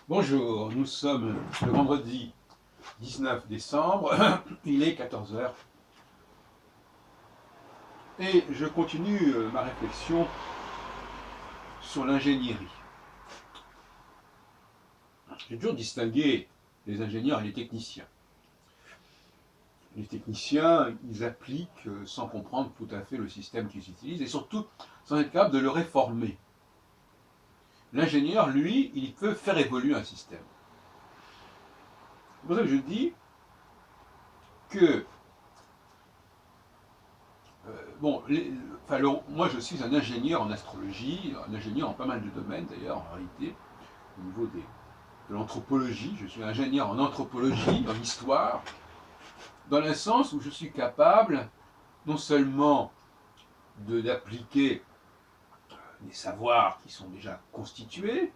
Bonjour, nous sommes le vendredi 19 décembre, il est 14 heures et je continue ma réflexion sur l'ingénierie. J'ai toujours distingué les ingénieurs et les techniciens. Les techniciens, ils appliquent sans comprendre tout à fait le système qu'ils utilisent et surtout sans être capable de le réformer. L'ingénieur, lui, il peut faire évoluer un système. C'est pour ça que je dis que moi je suis un ingénieur en astrologie, un ingénieur en pas mal de domaines d'ailleurs en réalité, au niveau de l'anthropologie, je suis ingénieur en anthropologie, en histoire, dans le sens où je suis capable non seulement d'appliquer des savoirs qui sont déjà constitués,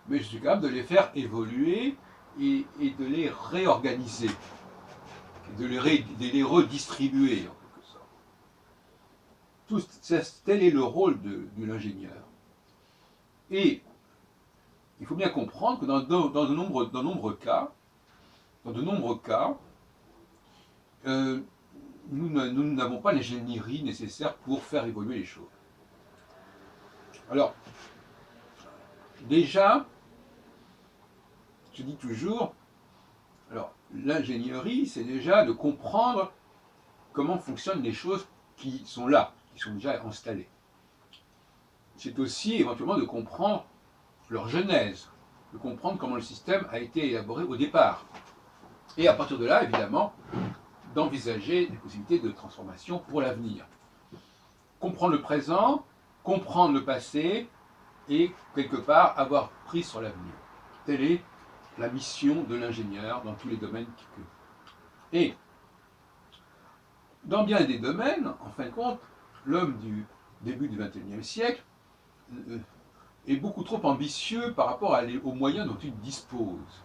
mais je suis capable de les faire évoluer et de les réorganiser, de les redistribuer en quelque sorte. Tel est le rôle de l'ingénieur. Et il faut bien comprendre que dans de nombreux cas, euh, nous n'avons pas l'ingénierie nécessaire pour faire évoluer les choses. Alors, déjà, je dis toujours, alors l'ingénierie, c'est déjà de comprendre comment fonctionnent les choses qui sont là, qui sont déjà installées. C'est aussi éventuellement de comprendre leur genèse, de comprendre comment le système a été élaboré au départ. Et à partir de là, évidemment, d'envisager des possibilités de transformation pour l'avenir. Comprendre le présent, comprendre le passé et, quelque part, avoir prise sur l'avenir. Telle est la mission de l'ingénieur dans tous les domaines. Et, dans bien des domaines, en fin de compte, l'homme du début du XXIe siècle est beaucoup trop ambitieux par rapport aux moyens dont il dispose.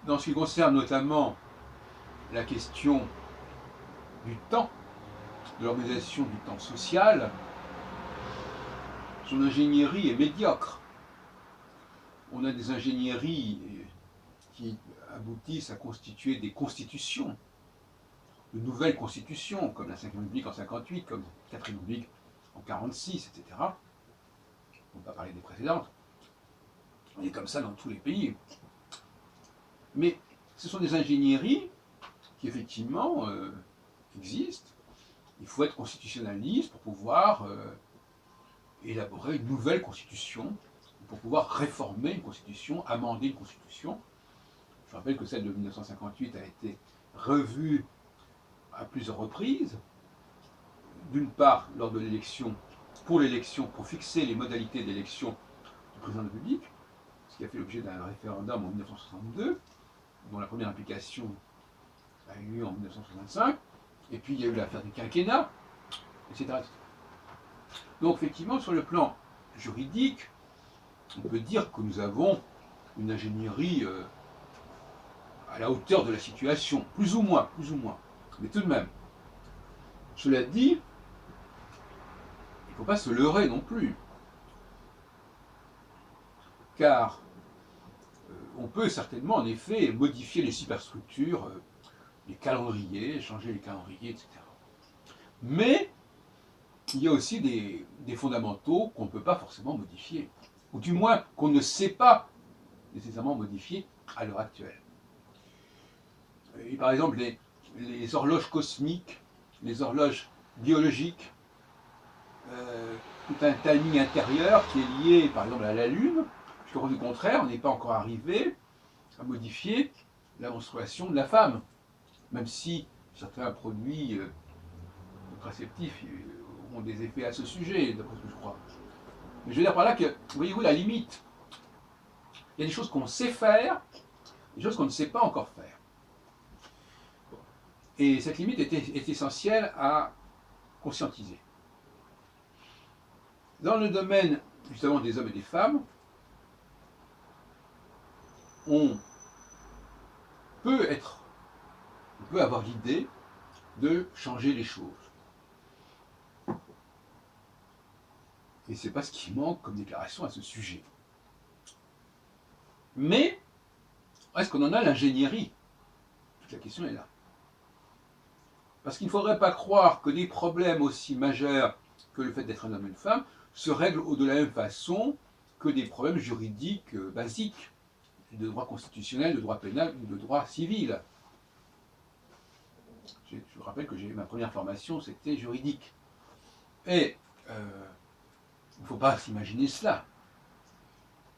Dans ce qui concerne notamment la question du temps, de l'organisation du temps social, son ingénierie est médiocre. On a des ingénieries qui aboutissent à constituer des constitutions, de nouvelles constitutions, comme la 5e République en 58, comme la 4e République en 46, etc. On ne va pas parler des précédentes. On est comme ça dans tous les pays. Mais ce sont des ingénieries qui effectivement existent. Il faut être constitutionnaliste pour pouvoir élaborer une nouvelle constitution, pour pouvoir réformer une constitution, amender une constitution. Je rappelle que celle de 1958 a été revue à plusieurs reprises. D'une part, lors de l'élection, pour fixer les modalités d'élection du président de la République, ce qui a fait l'objet d'un référendum en 1962, dont la première application a eu lieu en 1965, et puis il y a eu l'affaire du quinquennat, etc. Donc effectivement, sur le plan juridique, on peut dire que nous avons une ingénierie à la hauteur de la situation, plus ou moins, mais tout de même. Cela dit, il ne faut pas se leurrer non plus, car on peut certainement en effet modifier les superstructures, les calendriers, changer les calendriers, etc. Mais il y a aussi des fondamentaux qu'on ne peut pas forcément modifier, ou du moins qu'on ne sait pas nécessairement modifier à l'heure actuelle. Et par exemple, les horloges cosmiques, les horloges biologiques, tout un timing intérieur qui est lié par exemple à la Lune, jusqu'au du contraire, on n'est pas encore arrivé à modifier la menstruation de la femme, même si certains produits contraceptifs ont des effets à ce sujet, d'après ce que je crois. Mais je veux dire par là que, voyez-vous, la limite, il y a des choses qu'on sait faire, des choses qu'on ne sait pas encore faire. Et cette limite est essentielle à conscientiser. Dans le domaine justement des hommes et des femmes, on peut avoir l'idée de changer les choses. Et c'est pas ce qui manque comme déclaration à ce sujet. Mais est-ce qu'on en a l'ingénierie? Toute la question est là. Parce qu'il ne faudrait pas croire que des problèmes aussi majeurs que le fait d'être un homme et une femme se règlent de la même façon que des problèmes juridiques basiques, de droit constitutionnel, de droit pénal ou de droit civil. Je vous rappelle que ma première formation, c'était juridique. Et il ne faut pas s'imaginer cela.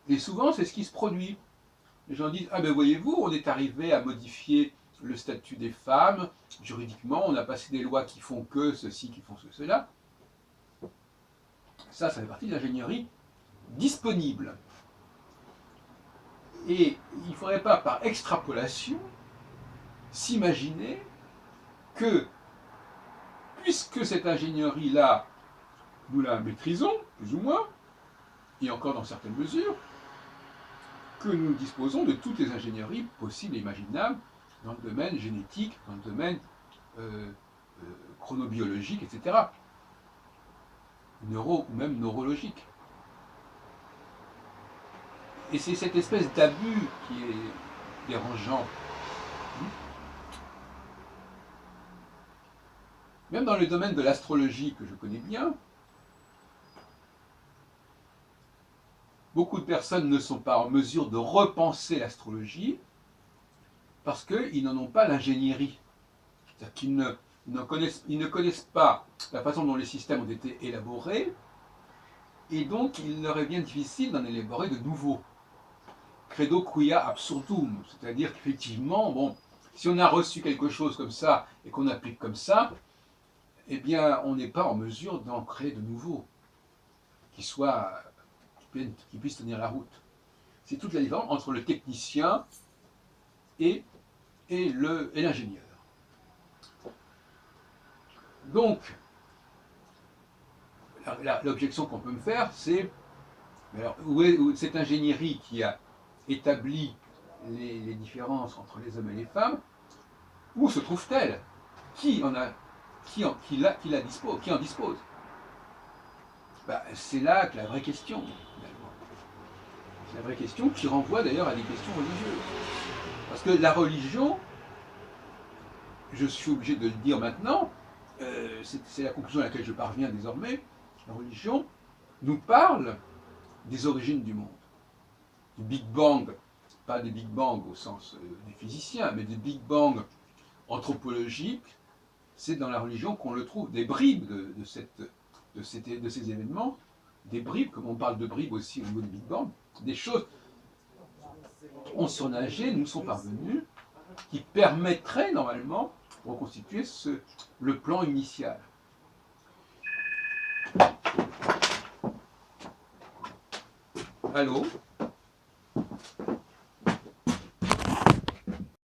Et souvent, c'est ce qui se produit. Les gens disent, ah ben voyez-vous, on est arrivé à modifier le statut des femmes, juridiquement, on a passé des lois qui font que ceci, qui font cela. Ça fait partie de l'ingénierie disponible. Et il ne faudrait pas, par extrapolation, s'imaginer que, puisque cette ingénierie-là, nous la maîtrisons, plus ou moins, et encore dans certaines mesures, que nous disposons de toutes les ingénieries possibles et imaginables dans le domaine génétique, dans le domaine chronobiologique, etc. Ou même neurologique. Et c'est cette espèce d'abus qui est dérangeant. Même dans le domaine de l'astrologie que je connais bien, beaucoup de personnes ne sont pas en mesure de repenser l'astrologie parce qu'ils n'en ont pas l'ingénierie. C'est-à-dire qu'ils ne connaissent pas la façon dont les systèmes ont été élaborés, et donc il leur est bien difficile d'en élaborer de nouveaux. Credo quia absurdum, c'est-à-dire qu'effectivement, bon, si on a reçu quelque chose comme ça et qu'on applique comme ça, eh bien, on n'est pas en mesure d'en créer de nouveaux qui puissent tenir la route. C'est toute la différence entre le technicien et l'ingénieur. Donc, l'objection qu'on peut me faire, c'est où est cette ingénierie qui a établi les différences entre les hommes et les femmes, où se trouve-t-elle? Qui en dispose? C'est là que la vraie question, finalement. C'est la vraie question qui renvoie d'ailleurs à des questions religieuses. Parce que la religion, je suis obligé de le dire maintenant, c'est la conclusion à laquelle je parviens désormais, la religion nous parle des origines du monde. Du Big Bang, pas des Big Bang au sens des physiciens, mais des Big Bang anthropologiques, c'est dans la religion qu'on le trouve, des bribes de ces événements, des bribes, comme on parle de bribes aussi au niveau du Big Bang, des choses ont surnagé, nous sont parvenues, qui permettraient normalement de reconstituer le plan initial. Allô ?